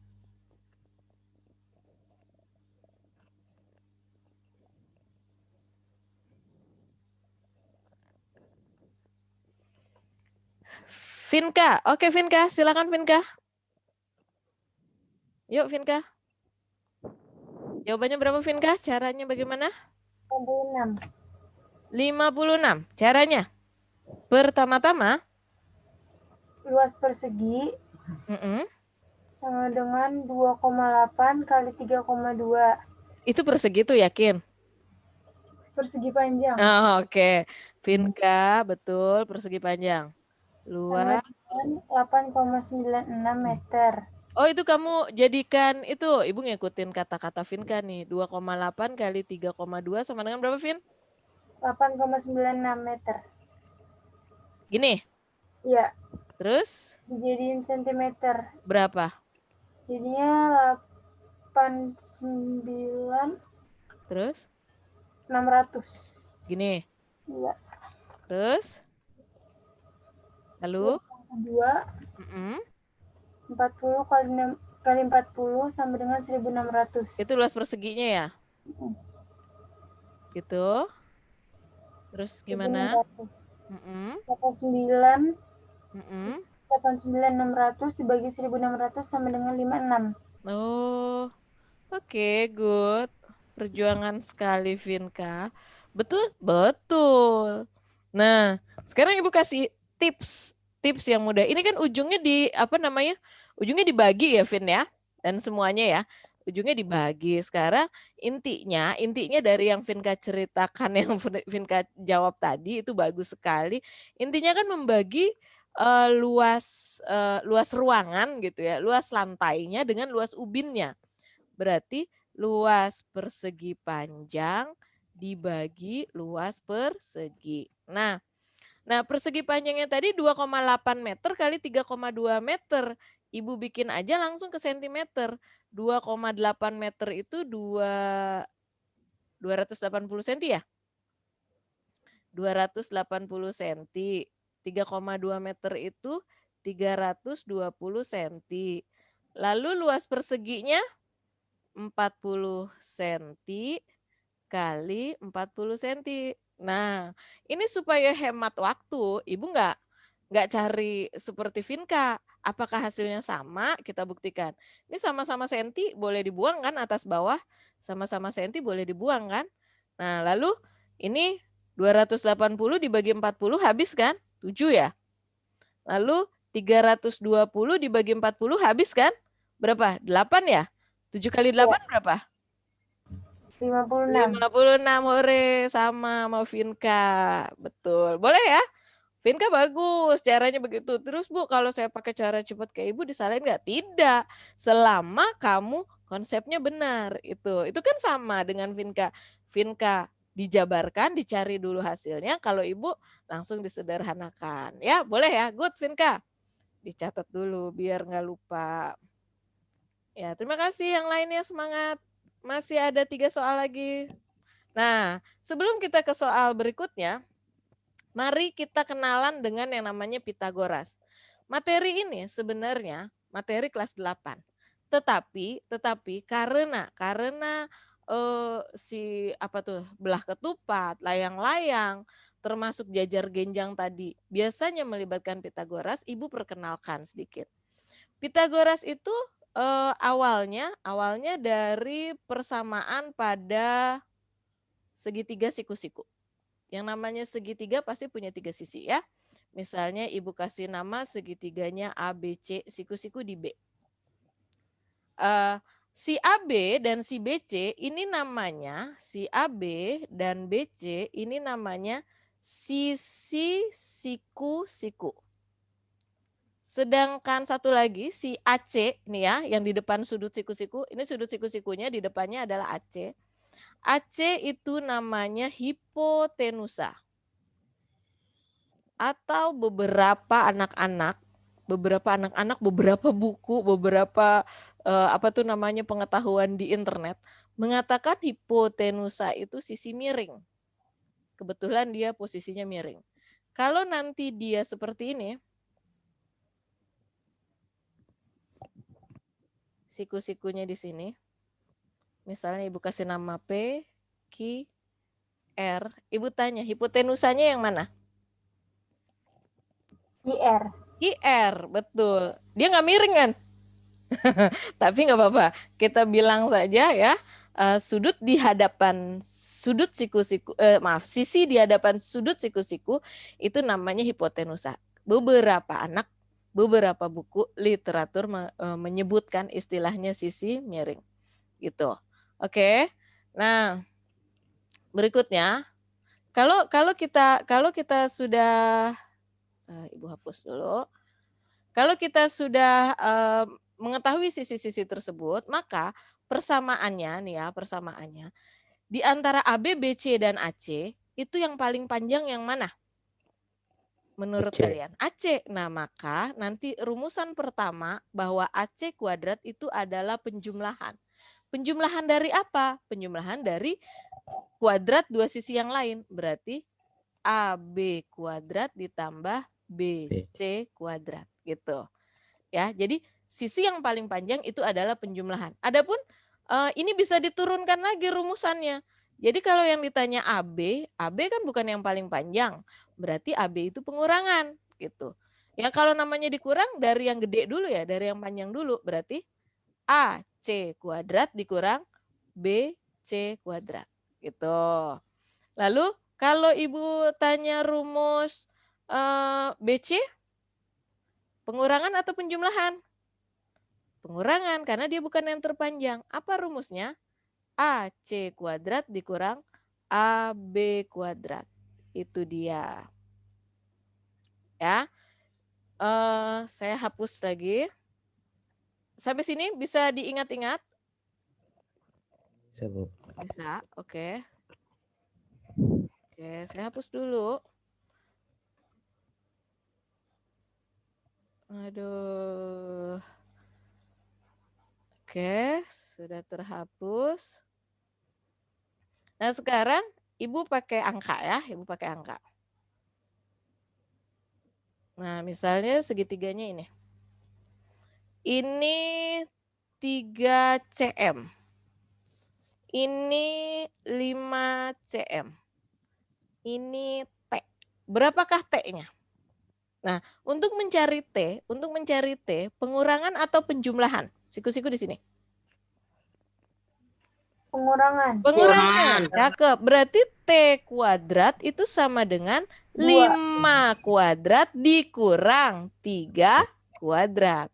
Vinka, oke Vinka, silakan Vinka. Yuk Vinka. Jawabannya berapa Vinka? Caranya bagaimana? 56. 56. Caranya? Pertama-tama. Luas persegi Mm-mm. sama dengan 2,8 kali 3,2. Itu persegi tuh yakin? Persegi panjang. Oh, oke. Vinka, betul persegi panjang. Sama Luas. dengan 8,96 meter. Oh, itu kamu jadikan itu. Ibu ngikutin kata-kata Vinka nih. 2,8 kali 3,2 sama dengan berapa, Vin? 8,96 meter. Gini. Iya. Terus? Dijadiin sentimeter. Berapa? Jadinya 89. Terus? 600. Gini. Iya. Terus? Lalu? 2. 40 kali 40 sama dengan 1600. Itu luas perseginya ya? Gitu. Terus gimana? 89. 600 dibagi 1600 sama dengan 56. Oh, oke, good. Perjuangan sekali, Vinka. Betul? Betul. Nah, sekarang Ibu kasih tips yang mudah. Ini kan ujungnya ujungnya dibagi ya, Vin ya. Dan semuanya ya. Ujungnya dibagi. Sekarang intinya dari yang Vinka ceritakan, yang Vinka jawab tadi itu bagus sekali. Intinya kan membagi luas ruangan gitu ya, luas lantainya dengan luas ubinnya. Berarti luas persegi panjang dibagi luas persegi. Nah, persegi panjangnya tadi 2,8 meter kali 3,2 meter. Ibu bikin aja langsung ke sentimeter. 2,8 meter itu 280 cm ya? 280 cm. 3,2 meter itu 320 cm. Lalu luas perseginya 40 cm kali 40 cm. Nah, ini supaya hemat waktu, Ibu nggak cari seperti Vinka. Apakah hasilnya sama? Kita buktikan. Ini sama-sama senti boleh dibuang kan atas bawah? Sama-sama senti boleh dibuang kan? Nah, lalu ini 280 dibagi 40 habis kan? 7 ya. Lalu 320 dibagi 40 habis kan? Berapa? 8 ya? 7 kali 8 berapa? 56. 56, hore, sama Vinka. Betul. Boleh ya? Vinka bagus, caranya begitu. Terus Bu, kalau saya pakai cara cepat kayak Ibu disalahin nggak? Tidak. Selama kamu konsepnya benar. Itu kan sama dengan Vinka. Vinka dijabarkan, dicari dulu hasilnya. Kalau Ibu langsung disederhanakan. Ya, boleh ya? Good, Vinka. Dicatat dulu biar nggak lupa. Ya, terima kasih. Yang lainnya semangat. Masih ada 3 soal lagi. Nah, sebelum kita ke soal berikutnya, mari kita kenalan dengan yang namanya Pitagoras. Materi ini sebenarnya materi kelas 8. Tetapi karena belah ketupat, layang-layang, termasuk jajar genjang tadi biasanya melibatkan Pitagoras, Ibu perkenalkan sedikit. Pitagoras itu awalnya dari persamaan pada segitiga siku-siku. Yang namanya segitiga pasti punya 3 sisi ya. Misalnya Ibu kasih nama segitiganya ABC, siku-siku di B. Si AB dan si BC ini namanya, si AB dan BC ini namanya sisi siku-siku. Sedangkan satu lagi si AC nih ya, yang di depan sudut siku-siku, ini sudut siku-sikunya di depannya adalah AC. AC itu namanya hipotenusa. Atau beberapa anak-anak, beberapa buku, beberapa pengetahuan di internet mengatakan hipotenusa itu sisi miring. Kebetulan dia posisinya miring. Kalau nanti dia seperti ini, siku-sikunya di sini, misalnya Ibu kasih nama P, Q, R, Ibu tanya hipotenusanya yang mana? IR. IR, betul. Dia nggak miring kan? Tapi nggak apa-apa. Kita bilang saja ya, sudut di hadapan sudut siku-siku, sisi di hadapan sudut siku-siku itu namanya hipotenusa. Beberapa buku literatur menyebutkan istilahnya sisi miring. Gitu. Oke. Nah, berikutnya kalau kita sudah Ibu hapus dulu. Kalau kita sudah mengetahui sisi-sisi tersebut, maka persamaannya nih ya, persamaannya di antara AB, BC dan AC itu yang paling panjang yang mana? Menurut AC. kalian? AC. Nah, maka nanti rumusan pertama bahwa AC kuadrat itu adalah penjumlahan. Penjumlahan dari apa? Penjumlahan dari kuadrat dua sisi yang lain. Berarti AB kuadrat ditambah BC kuadrat gitu. Ya, jadi sisi yang paling panjang itu adalah penjumlahan. Adapun ini bisa diturunkan lagi rumusannya. Jadi kalau yang ditanya AB, AB kan bukan yang paling panjang. Berarti AB itu pengurangan gitu. Ya kalau namanya dikurang dari yang gede dulu ya, dari yang panjang dulu. Berarti AC kuadrat dikurang BC kuadrat gitu. Lalu kalau Ibu tanya rumus BC, pengurangan atau penjumlahan? Pengurangan, karena dia bukan yang terpanjang. Apa rumusnya? AC kuadrat dikurang AB kuadrat. Itu dia. Ya, saya hapus lagi. Sampai sini bisa diingat-ingat? Bisa, Bu. Bisa, oke. Oke, saya hapus dulu. Aduh. Oke, sudah terhapus. Nah, sekarang Ibu pakai angka ya, Ibu pakai angka. Nah, misalnya segitiganya ini. Ini 3 cm. Ini 5 cm. Ini T. Berapakah T-nya? Nah, untuk mencari T, pengurangan atau penjumlahan? Siku-siku di sini. Pengurangan. Pengurangan, cakep. Berarti T kuadrat itu sama dengan 5 kuadrat dikurang 3 kuadrat.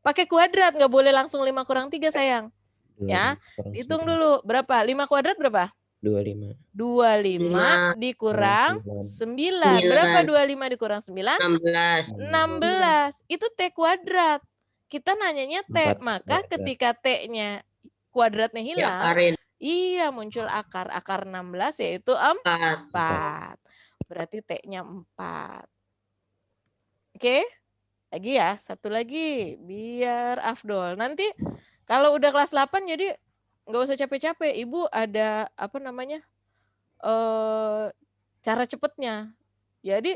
Pakai kuadrat, nggak boleh langsung 5 kurang 3 sayang. Ya, hitung dulu. Berapa? 5 kuadrat berapa? 25. 25 dikurang 9. Berapa 25 dikurang 9? 16. Itu T kuadrat. Kita nanyanya T, maka ketika T-nya kuadratnya hilang, iya muncul akar. Akar 16 yaitu 4. Berarti T-nya 4. Oke? Lagi ya, satu lagi biar afdol. Nanti kalau udah kelas 8 jadi nggak usah capek-capek. Ibu ada apa namanya? Cara cepetnya. Jadi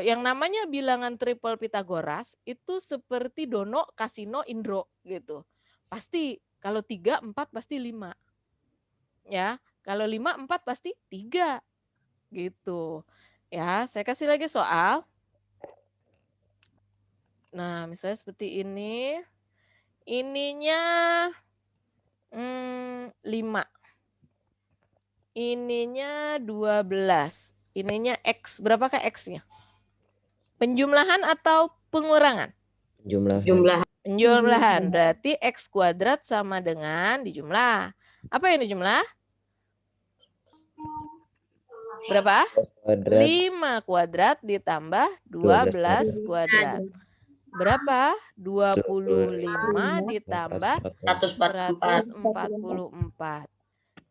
yang namanya bilangan triple Pitagoras itu seperti dono, kasino, indro gitu. Pasti kalau 3, 4 pasti 5. Ya, kalau 5, 4 pasti 3. Gitu. Ya, saya kasih lagi soal. Nah, misalnya seperti ini. Ininya 5. Ininya 12. Ininya X. Berapakah X-nya? Penjumlahan atau pengurangan? Jumlah. Penjumlahan. Berarti X kuadrat sama dengan dijumlah. Apa yang dijumlah? Berapa? 5 kuadrat ditambah 12 kuadrat. Berapa? 25 ditambah 144.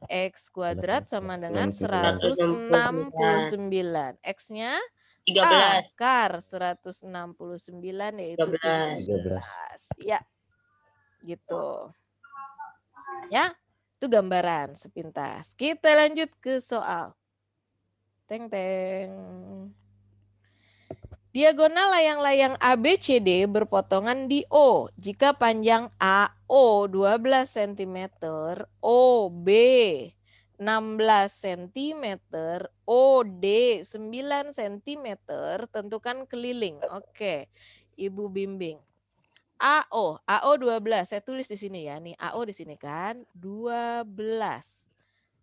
X kuadrat sama dengan 169. X-nya 13. akar 169 yaitu 13. Ya, gitu. Ya, itu gambaran sepintas. Kita lanjut ke soal. Teng teng. Diagonal layang-layang ABCD berpotongan di O. Jika panjang AO 12 cm, OB 16 cm, OD 9 cm, tentukan keliling. Oke, Ibu bimbing. AO 12. Saya tulis di sini ya. Nih AO di sini kan 12.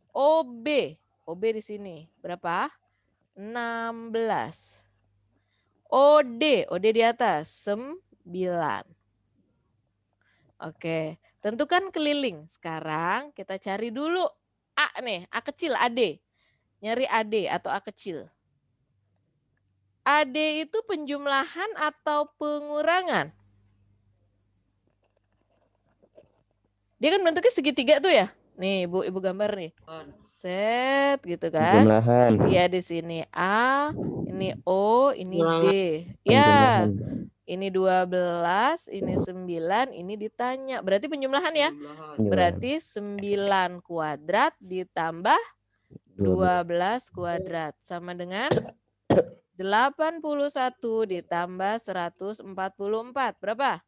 OB di sini berapa? 16. OD di atas 9. Oke, tentukan keliling. Sekarang kita cari dulu A nih, A kecil, AD. Nyari AD atau A kecil. AD itu penjumlahan atau pengurangan? Dia kan bentuknya segitiga tuh ya. Nih, Ibu gambar nih. Set gitu kan. Penjumlahan. Iya di sini A, ini O, ini D. Penjumlahan. Ya, ini 12, ini 9, ini ditanya. Berarti penjumlahan ya? Berarti 9 kuadrat ditambah 12 kuadrat. Sama dengan 81 ditambah 144. Berapa?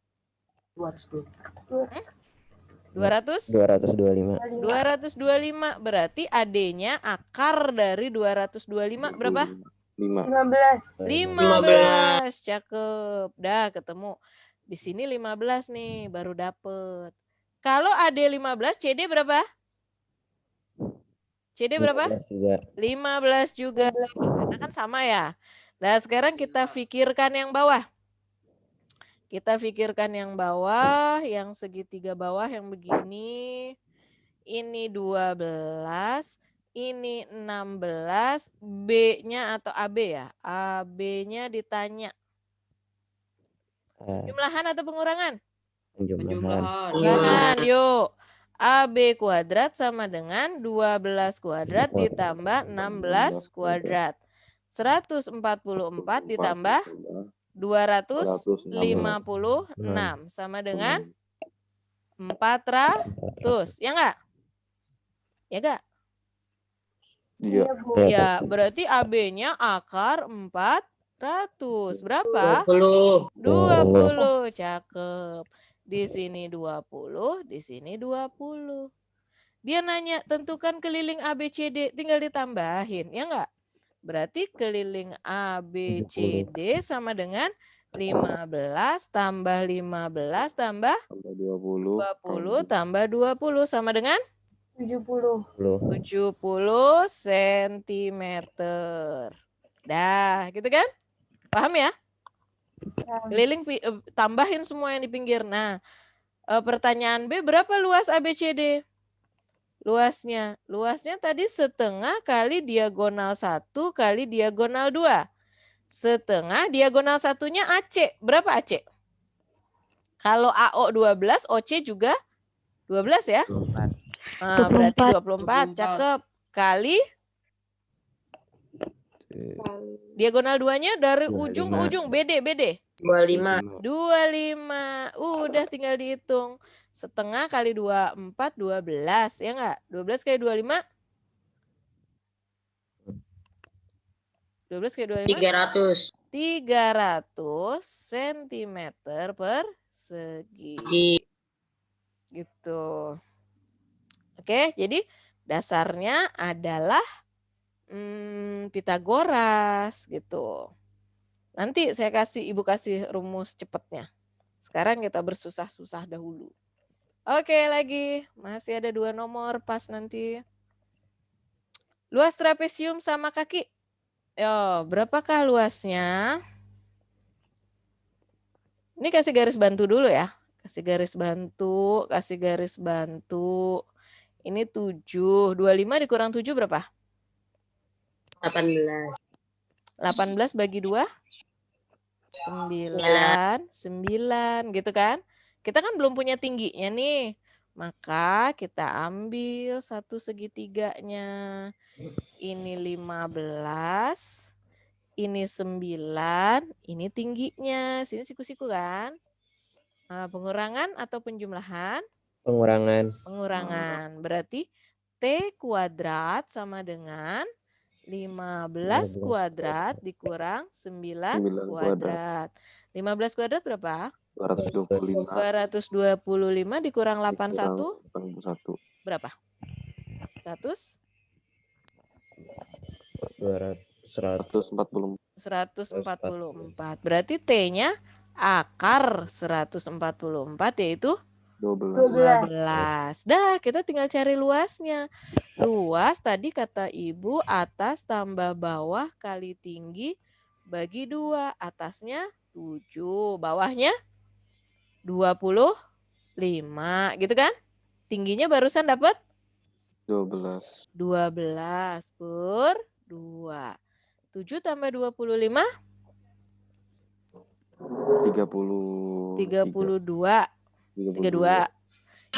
225. 225. Berarti AD-nya akar dari 225 berapa? 15. 15. Cakep. Dah ketemu. Di sini 15 nih baru dapet. Kalau AD 15, CD berapa? CD berapa? 15 juga. Karena kan sama ya. Nah sekarang kita pikirkan yang bawah. Kita pikirkan yang bawah, yang segitiga bawah yang begini. Ini 12, ini 16, B-nya atau AB ya? AB-nya ditanya. Jumlahan atau pengurangan? Penjumlahan. Penjumlahan, yuk. AB kuadrat sama dengan 12 kuadrat ditambah 16 kuadrat. 144 ditambah 256 sama dengan 400. Ya enggak? Ya enggak? Iya, Bu. Ya, berarti AB-nya akar 400. Berapa? 20. Cakep. Di sini 20, di sini 20. Dia nanya tentukan keliling ABCD, tinggal ditambahin, ya enggak? Berarti keliling ABCD sama dengan 15 tambah 15 tambah 20 tambah 20 sama dengan 70. 70 cm. Dah, gitu kan? Paham ya? Keliling tambahin semua yang di pinggir. Nah, pertanyaan B, berapa luas ABCD? Luasnya tadi setengah kali diagonal 1 kali diagonal 2. Setengah diagonal satunya AC. Berapa AC? Kalau AO 12, OC juga 12 ya? Nah, berarti 24. Cakep. Kali diagonal 2-nya dari ujung ke ujung. BD. 25. 25. Udah tinggal dihitung. Setengah kali 24, 12. Ya enggak? 12 kali 25. 12 kali 25. 300. 300 cm persegi. Gitu. Oke, jadi dasarnya adalah Pitagoras gitu. Nanti Ibu kasih rumus cepatnya. Sekarang kita bersusah-susah dahulu. Oke, lagi masih ada 2 nomor pas nanti. Luas trapesium sama kaki. Yo, berapakah luasnya? Ini kasih garis bantu dulu ya. Kasih garis bantu. Ini 7. 25 dikurang 7 berapa? 18. 18 bagi 2? 9 gitu kan. Kita kan belum punya tingginya nih. Maka kita ambil satu segitiganya. Ini 15. Ini 9. Ini tingginya. Sini siku-siku kan. Nah, pengurangan atau penjumlahan? Pengurangan. Pengurangan. Berarti T kuadrat sama dengan 15 kuadrat dikurang 9 kuadrat. 15 kuadrat berapa? 225 225 dikurang 81 81 berapa? 100? 144. 144. Berarti T-nya akar 144 yaitu 12. Dah, kita tinggal cari luasnya. Luas tadi kata Ibu atas tambah bawah kali tinggi bagi 2. Atasnya 7, bawahnya 25, gitu kan? Tingginya barusan dapat 12 per 2. 7 tambah 25 32. 32.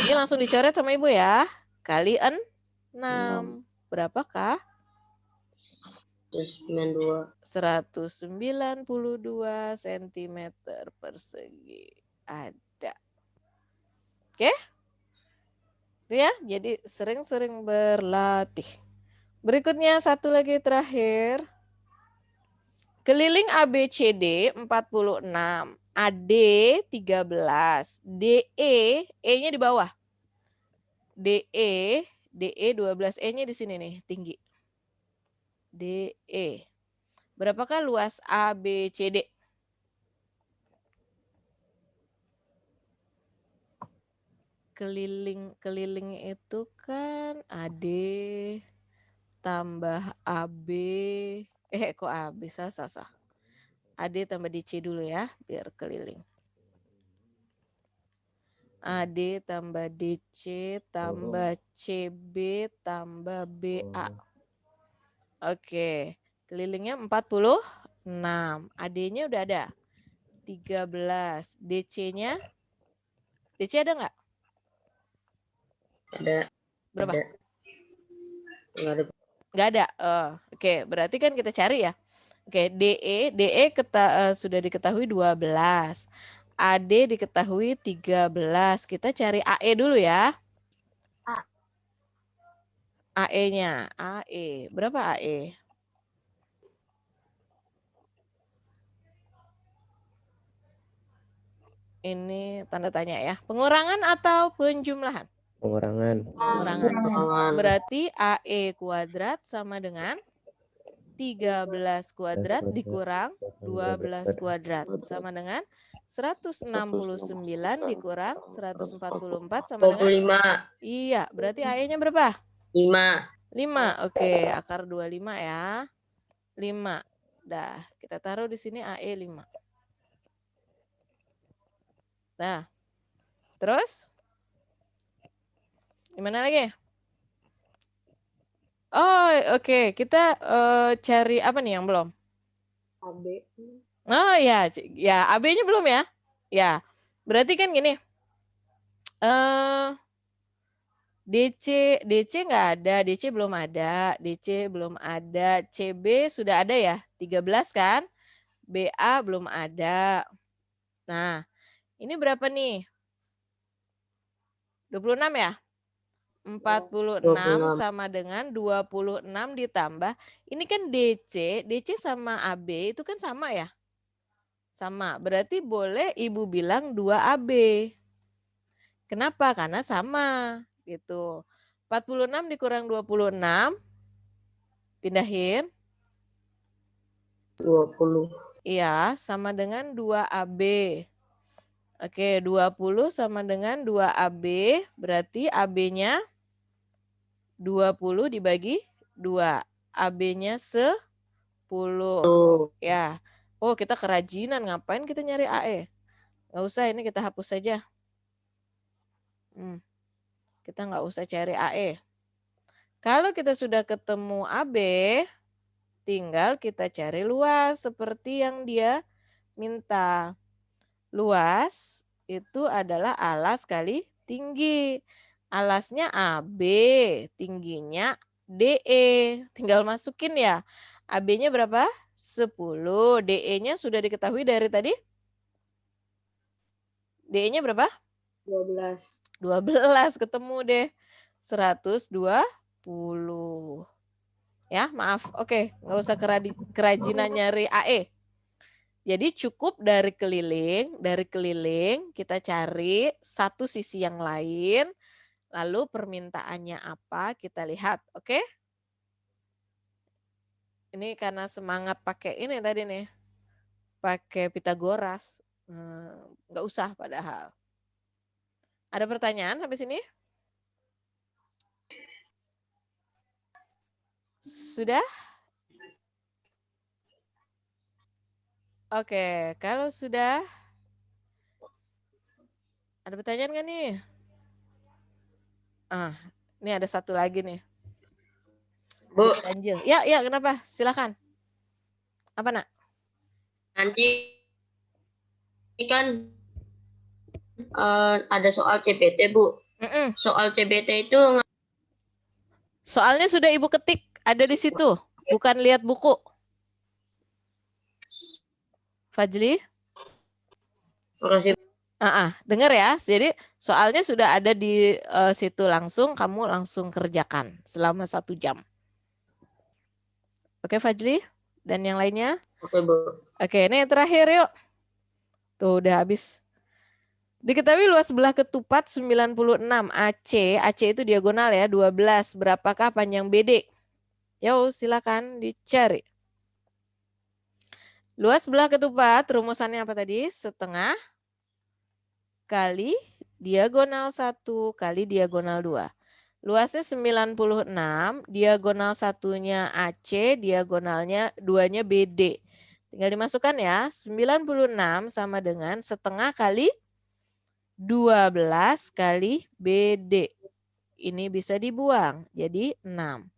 Ini langsung dicoret sama Ibu ya. Kali 6. Berapakah? 192 cm persegi. Ada. Oke? Itu ya. Jadi sering-sering berlatih. Berikutnya satu lagi terakhir. Keliling ABCD 46. AD 13, DE, E-nya di bawah. DE 12, E-nya di sini nih, tinggi. DE. Berapakah luas ABCD? Keliling itu kan AD tambah AB. Kok AB? Salah. AD tambah DC dulu ya, biar keliling. AD tambah DC tambah CB tambah BA. Oke, kelilingnya 46. AD-nya udah ada. 13. DC-nya? DC ada nggak? Ada. Berapa? Ada. Nggak ada. Oke, berarti kan kita cari ya. Oke, DE sudah diketahui 12. AD diketahui 13. Kita cari AE dulu ya. AE-nya. AE. Berapa AE? Ini tanda tanya ya. Pengurangan atau penjumlahan? pengurangan. Berarti AE kuadrat sama dengan 13 kuadrat dikurang 12 kuadrat sama dengan 169 dikurang 144 sama dengan 25. Iya, berarti AE-nya berapa? 5. 5. Oke, akar 25 ya. 5. Dah, kita taruh di sini AE 5. Nah. Terus? Gimana lagi? Oh, oke. Kita cari apa nih yang belum? AB. Oh ya, AB-nya belum ya? Ya, berarti kan gini. DC nggak ada, DC belum ada, CB sudah ada ya, 13 kan? BA belum ada. Nah, ini berapa nih? 26 ya? 46 sama dengan 26 ditambah. Ini kan DC sama AB itu kan sama ya? Sama, berarti boleh Ibu bilang 2AB. Kenapa? Karena sama gitu. 46 dikurang 26, pindahin. 20. Iya, sama dengan 2AB. Oke, 20 sama dengan 2AB, berarti AB-nya 20 dibagi 2. AB-nya 10. Ya. Oh, kita kerajinan. Ngapain kita nyari AE? Nggak usah, ini kita hapus saja. Kita nggak usah cari AE. Kalau kita sudah ketemu AB, tinggal kita cari luas seperti yang dia minta. Luas itu adalah alas kali tinggi. Alasnya AB, tingginya DE. Tinggal masukin ya. AB-nya berapa? 10. DE-nya sudah diketahui dari tadi? DE-nya berapa? 12. 12, ketemu deh. 120. Ya, maaf. Oke, nggak usah kerajinan nyari AE. Jadi cukup dari keliling kita cari satu sisi yang lain, lalu permintaannya apa kita lihat, oke? Ini karena semangat pakai ini tadi nih, pakai Pitagoras. Nggak usah padahal. Ada pertanyaan sampai sini? Sudah? Oke, kalau sudah, ada pertanyaan nggak nih? Ini ada satu lagi nih. Bu, Ganjil. Ya, kenapa? Silakan. Apa, Nak? nanti kan ada soal CBT, Bu. Soal CBT itu Soalnya sudah Ibu ketik, ada di situ. Bukan lihat buku. Fajli? makasih. Dengar ya. Jadi soalnya sudah ada di situ langsung, kamu langsung kerjakan selama 1 jam. Oke, Fajli? Dan yang lainnya? Oke, Bu. Oke, ini yang terakhir yuk. Tuh udah habis. Diketahui luas belah ketupat 96 AC itu diagonal ya, 12. Berapakah panjang BD? Yo, silakan dicari. Luas belah ketupat, rumusannya apa tadi? Setengah kali diagonal 1 kali diagonal 2. Luasnya 96, diagonal 1-nya AC, diagonalnya 2-nya BD. Tinggal dimasukkan ya, 96 sama dengan setengah kali 12 kali BD. Ini bisa dibuang, jadi 6.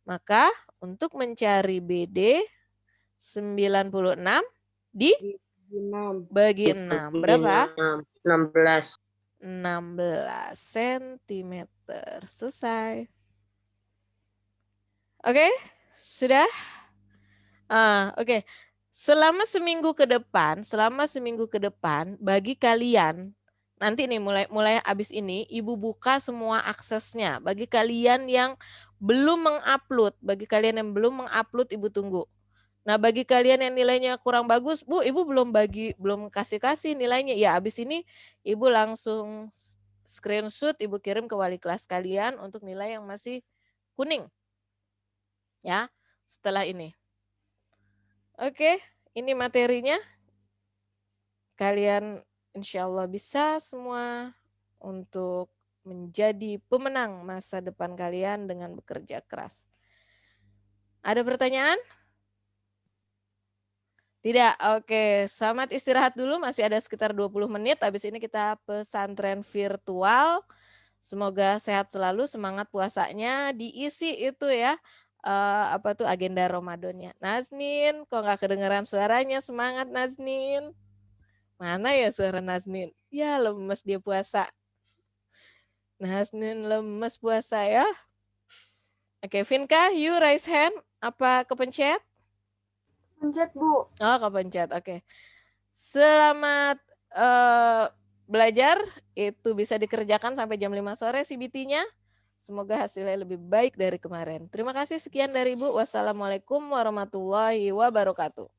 Maka untuk mencari BD, 96 dibagi 6. Berapa? 16. 16 cm. Selesai. Oke, sudah? Oke. Selama seminggu ke depan, bagi kalian, nanti nih mulai abis ini, Ibu buka semua aksesnya. Bagi kalian yang belum mengupload, Ibu tunggu. Nah, bagi kalian yang nilainya kurang bagus, Bu, Ibu belum kasih nilainya. Ya, abis ini Ibu langsung screenshot, Ibu kirim ke wali kelas kalian untuk nilai yang masih kuning. Ya, setelah ini. Oke, ini materinya. Kalian insya Allah bisa semua untuk menjadi pemenang masa depan kalian dengan bekerja keras. Ada pertanyaan? Tidak, oke. Selamat istirahat dulu, masih ada sekitar 20 menit. Habis ini kita pesantren virtual. Semoga sehat selalu, semangat puasanya. Diisi itu ya, agenda Ramadannya. Naznin, kok nggak kedengeran suaranya? Semangat Naznin. Mana ya suara Naznin? Ya lemes dia puasa. Naznin lemes puasa ya. Oke, Vinka, you raise hand. Apa kepencet? Pencet, Bu. Oh, kepencet. Oke. Selamat belajar. Itu bisa dikerjakan sampai jam 5 sore CBT-nya. Semoga hasilnya lebih baik dari kemarin. Terima kasih, sekian dari Ibu. Wassalamualaikum warahmatullahi wabarakatuh.